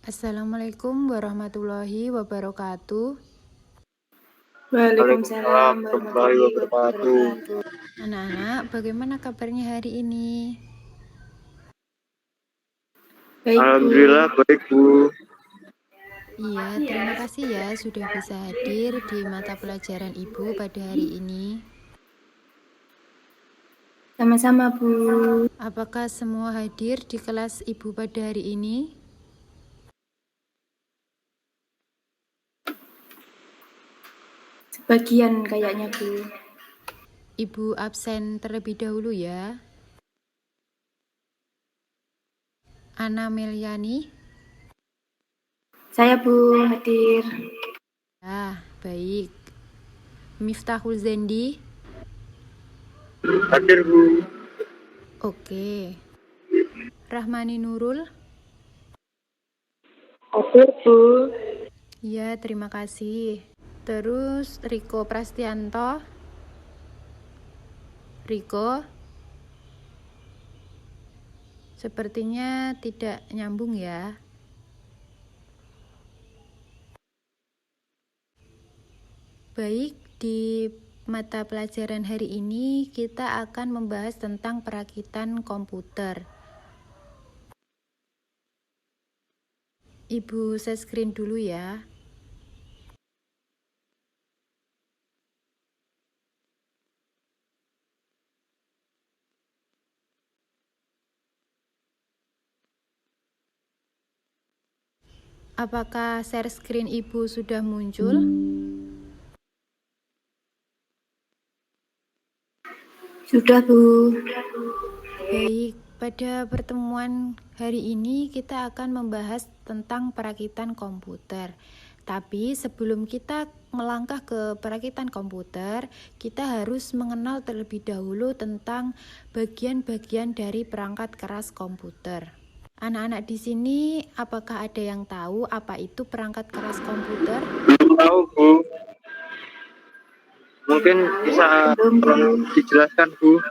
Assalamualaikum warahmatullahi wabarakatuh. Waalaikumsalam warahmatullahi wabarakatuh. Anak-anak, bagaimana kabarnya hari ini? Baik, Bu. Alhamdulillah baik, Bu. Iya, terima kasih ya sudah bisa hadir di mata pelajaran Ibu pada hari ini. Sama-sama, Bu. Apakah semua hadir di kelas Ibu pada hari ini? Sebagian kayaknya, Bu. Ibu absen terlebih dahulu ya. Ana Meliani? Saya, Bu, hadir. Baik. Miftahul Zendi? Hadir, Bu. Oke. Rahmani Nurul? Hadir, Bu. Ya, terima kasih. Terus Riko Prastianto? Riko? Sepertinya tidak nyambung ya. Baik, di mata pelajaran hari ini kita akan membahas tentang perakitan komputer. Ibu share screen dulu ya. Apakah share screen Ibu sudah muncul? Sudah, Bu. Baik, pada pertemuan hari ini kita akan membahas tentang perakitan komputer. Tapi sebelum kita melangkah ke perakitan komputer, kita harus mengenal terlebih dahulu tentang bagian-bagian dari perangkat keras komputer. Anak-anak di sini, apakah ada yang tahu apa itu perangkat keras komputer? Belum tahu, Bu. Mungkin bisa dijelaskan, Bu.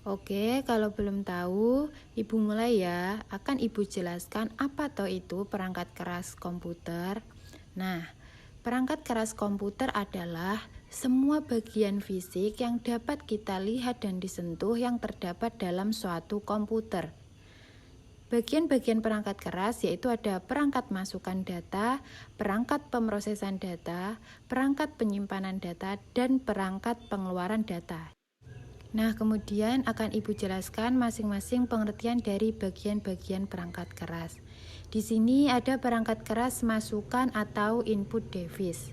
Oke, kalau belum tahu, Ibu mulai ya. Akan Ibu jelaskan apa toh itu perangkat keras komputer. Nah, perangkat keras komputer adalah semua bagian fisik yang dapat kita lihat dan disentuh yang terdapat dalam suatu komputer. Bagian-bagian perangkat keras yaitu ada perangkat masukan data, perangkat pemrosesan data, perangkat penyimpanan data, dan perangkat pengeluaran data. Nah, kemudian akan Ibu jelaskan masing-masing pengertian dari bagian-bagian perangkat keras. Di sini ada perangkat keras masukan atau input device.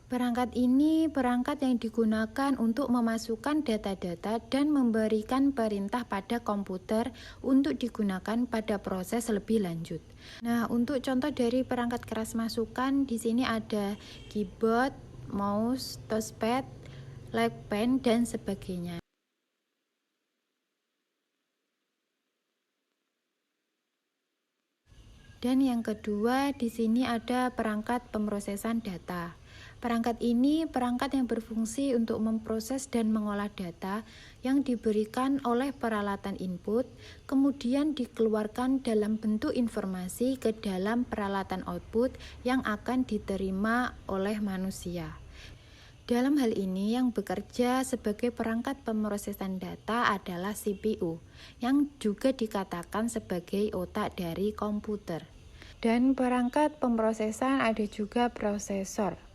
Perangkat ini perangkat yang digunakan untuk memasukkan data-data dan memberikan perintah pada komputer untuk digunakan pada proses lebih lanjut. Nah, untuk contoh dari perangkat keras masukan di sini ada keyboard, mouse, touchpad, like pen, dan sebagainya. Dan yang kedua, di sini ada perangkat pemrosesan data. Perangkat ini perangkat yang berfungsi untuk memproses dan mengolah data yang diberikan oleh peralatan input, kemudian dikeluarkan dalam bentuk informasi ke dalam peralatan output yang akan diterima oleh manusia. Dalam hal ini yang bekerja sebagai perangkat pemrosesan data adalah CPU, yang juga dikatakan sebagai otak dari komputer. Dan perangkat pemrosesan ada juga prosesor.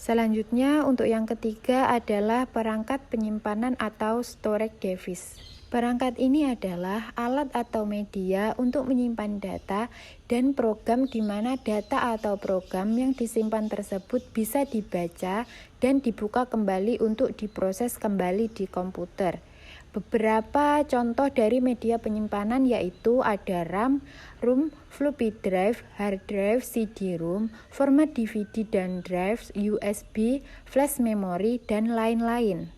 Selanjutnya untuk yang ketiga adalah perangkat penyimpanan atau storage device. Perangkat ini adalah alat atau media untuk menyimpan data dan program di mana data atau program yang disimpan tersebut bisa dibaca dan dibuka kembali untuk diproses kembali di komputer. Beberapa contoh dari media penyimpanan yaitu ada RAM, ROM, floppy drive, hard drive, CD-ROM, format DVD dan drive, USB, flash memory, dan lain-lain.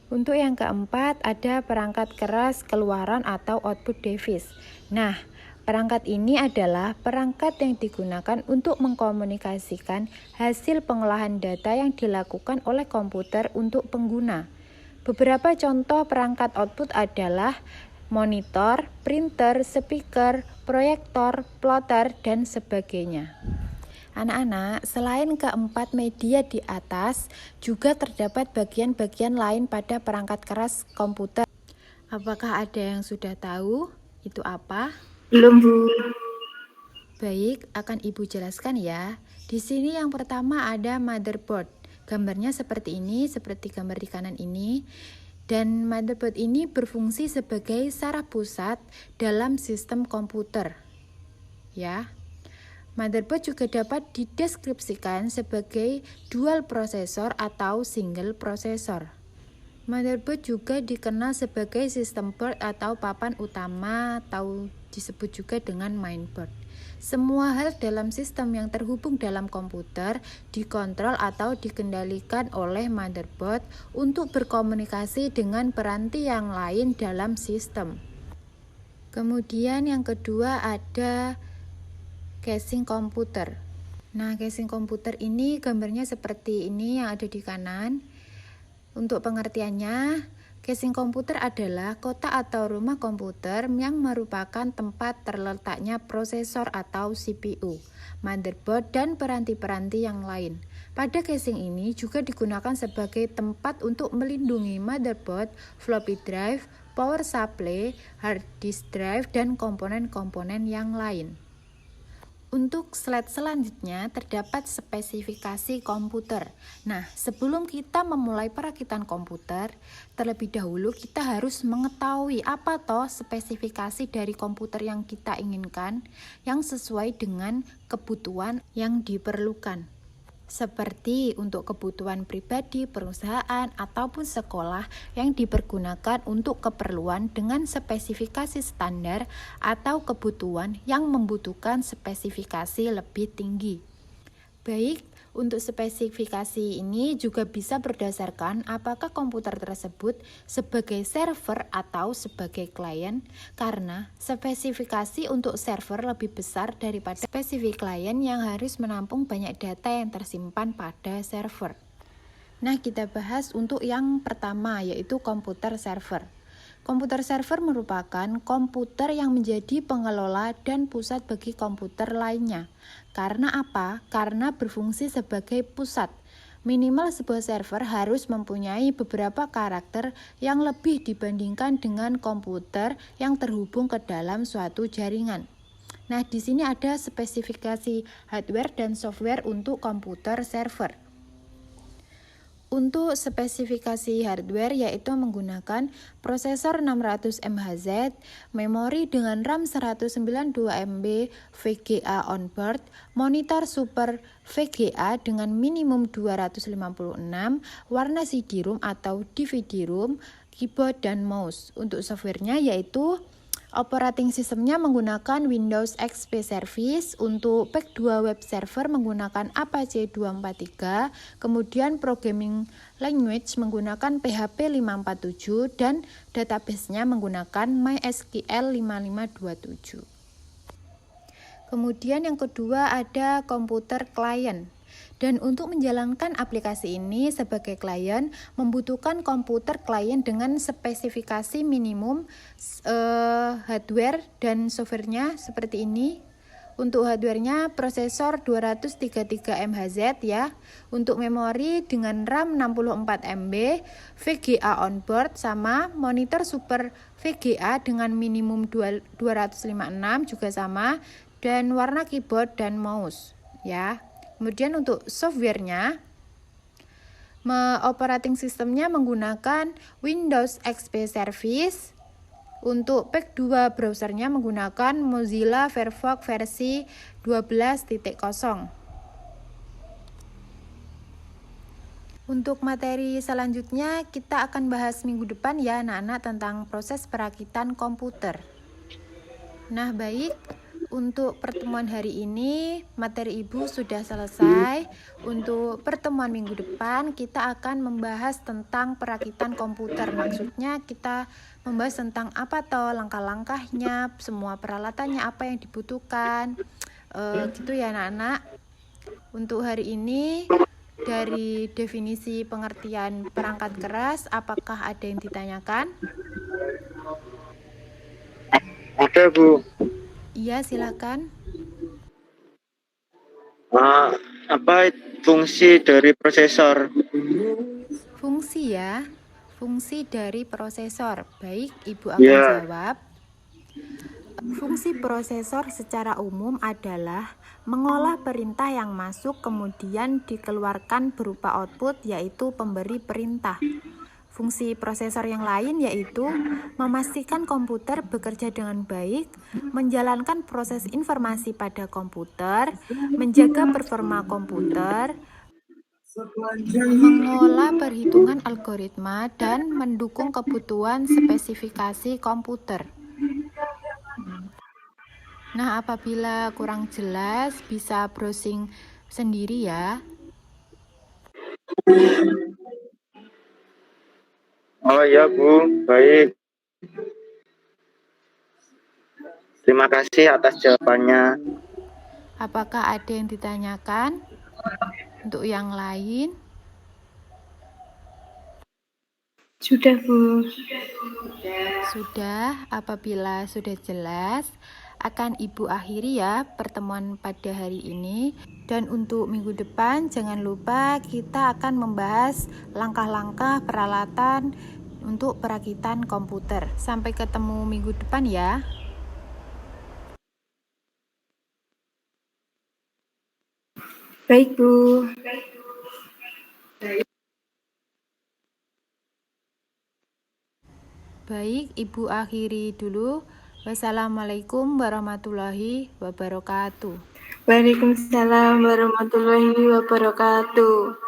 Untuk yang keempat ada perangkat keras keluaran atau output device. Nah, perangkat ini adalah perangkat yang digunakan untuk mengkomunikasikan hasil pengolahan data yang dilakukan oleh komputer untuk pengguna. Beberapa contoh perangkat output adalah monitor, printer, speaker, proyektor, plotter, dan sebagainya. Anak-anak, selain keempat media di atas, juga terdapat bagian-bagian lain pada perangkat keras komputer. Apakah ada yang sudah tahu itu apa? Belum, Bu. Baik, akan Ibu jelaskan ya. Di sini yang pertama ada motherboard. Gambarnya seperti ini, seperti gambar di kanan ini. Dan motherboard ini berfungsi sebagai saraf pusat dalam sistem komputer. Ya. Motherboard juga dapat dideskripsikan sebagai dual prosesor atau single prosesor. Motherboard juga dikenal sebagai sistem board atau papan utama atau disebut juga dengan mainboard. Semua hal dalam sistem yang terhubung dalam komputer dikontrol atau dikendalikan oleh motherboard untuk berkomunikasi dengan peranti yang lain dalam sistem. Kemudian yang kedua ada casing komputer. Nah, casing komputer ini gambarnya seperti ini yang ada di kanan. Untuk pengertiannya, casing komputer adalah kotak atau rumah komputer yang merupakan tempat terletaknya prosesor atau CPU, motherboard, dan peranti-peranti yang lain. Pada casing ini juga digunakan sebagai tempat untuk melindungi motherboard, floppy drive, power supply, hard disk drive, dan komponen-komponen yang lain. Untuk slide selanjutnya terdapat spesifikasi komputer. Nah, sebelum kita memulai perakitan komputer, terlebih dahulu kita harus mengetahui apa toh spesifikasi dari komputer yang kita inginkan yang sesuai dengan kebutuhan yang diperlukan. Seperti untuk kebutuhan pribadi, perusahaan, ataupun sekolah yang dipergunakan untuk keperluan dengan spesifikasi standar atau kebutuhan yang membutuhkan spesifikasi lebih tinggi. Baik, untuk spesifikasi ini juga bisa berdasarkan apakah komputer tersebut sebagai server atau sebagai klien, karena spesifikasi untuk server lebih besar daripada spesifik klien yang harus menampung banyak data yang tersimpan pada server. Nah, kita bahas untuk yang pertama, yaitu komputer server. Komputer server merupakan komputer yang menjadi pengelola dan pusat bagi komputer lainnya. Karena apa? Karena berfungsi sebagai pusat. Minimal sebuah server harus mempunyai beberapa karakter yang lebih dibandingkan dengan komputer yang terhubung ke dalam suatu jaringan. Nah, di sini ada spesifikasi hardware dan software untuk komputer server. Untuk spesifikasi hardware yaitu menggunakan prosesor 600 MHz, memori dengan RAM 192 MB VGA onboard, monitor super VGA dengan minimum 256, warna CD-ROM atau DVD-ROM, keyboard dan mouse. Untuk softwarenya yaitu operating systemnya menggunakan Windows XP Service, untuk Pack 2 web server menggunakan Apache 243, kemudian programming language menggunakan PHP 547 dan database-nya menggunakan MySQL 5527. Kemudian yang kedua ada komputer klien. Dan untuk menjalankan aplikasi ini sebagai klien membutuhkan komputer klien dengan spesifikasi minimum hardware dan softwarenya seperti ini. Untuk hardwarenya prosesor 233 MHz ya. Untuk memori dengan RAM 64 MB, VGA onboard sama, monitor super VGA dengan minimum 256 juga sama, dan warna keyboard dan mouse ya. Kemudian untuk softwarenya, operating systemnya menggunakan Windows XP Service. Untuk Pack 2 browsernya menggunakan Mozilla Firefox versi 12.0. Untuk materi selanjutnya kita akan bahas minggu depan ya anak-anak tentang proses perakitan komputer. Nah, baik. Untuk pertemuan hari ini, materi Ibu sudah selesai. Untuk pertemuan minggu depan, kita akan membahas tentang perakitan komputer. Maksudnya kita membahas tentang apa toh langkah-langkahnya, semua peralatannya apa yang dibutuhkan. Gitu ya anak-anak. Untuk hari ini, Dari definisi pengertian perangkat keras, apakah ada yang ditanyakan? Ada Bu. Iya, silakan. Apa fungsi dari prosesor? Fungsi ya, fungsi dari prosesor. Baik, Ibu akan Ya. jawab. Fungsi prosesor secara umum adalah mengolah perintah yang masuk kemudian dikeluarkan berupa output, yaitu pemberi perintah. Fungsi prosesor yang lain yaitu memastikan komputer bekerja dengan baik, menjalankan proses informasi pada komputer, menjaga performa komputer, mengolah perhitungan algoritma, dan mendukung kebutuhan spesifikasi komputer. Nah, apabila kurang jelas, bisa browsing sendiri ya. Oh ya Bu, baik. Terima kasih atas jawabannya. Apakah ada yang ditanyakan untuk yang lain? Sudah, Bu. Sudah, apabila sudah jelas, akan Ibu akhiri ya pertemuan pada hari ini. Dan untuk minggu depan, jangan lupa kita akan membahas langkah-langkah peralatan untuk perakitan komputer. Sampai ketemu minggu depan ya. Baik, Bu. Baik, Ibu akhiri dulu. Wassalamualaikum warahmatullahi wabarakatuh. Waalaikumsalam warahmatullahi wabarakatuh.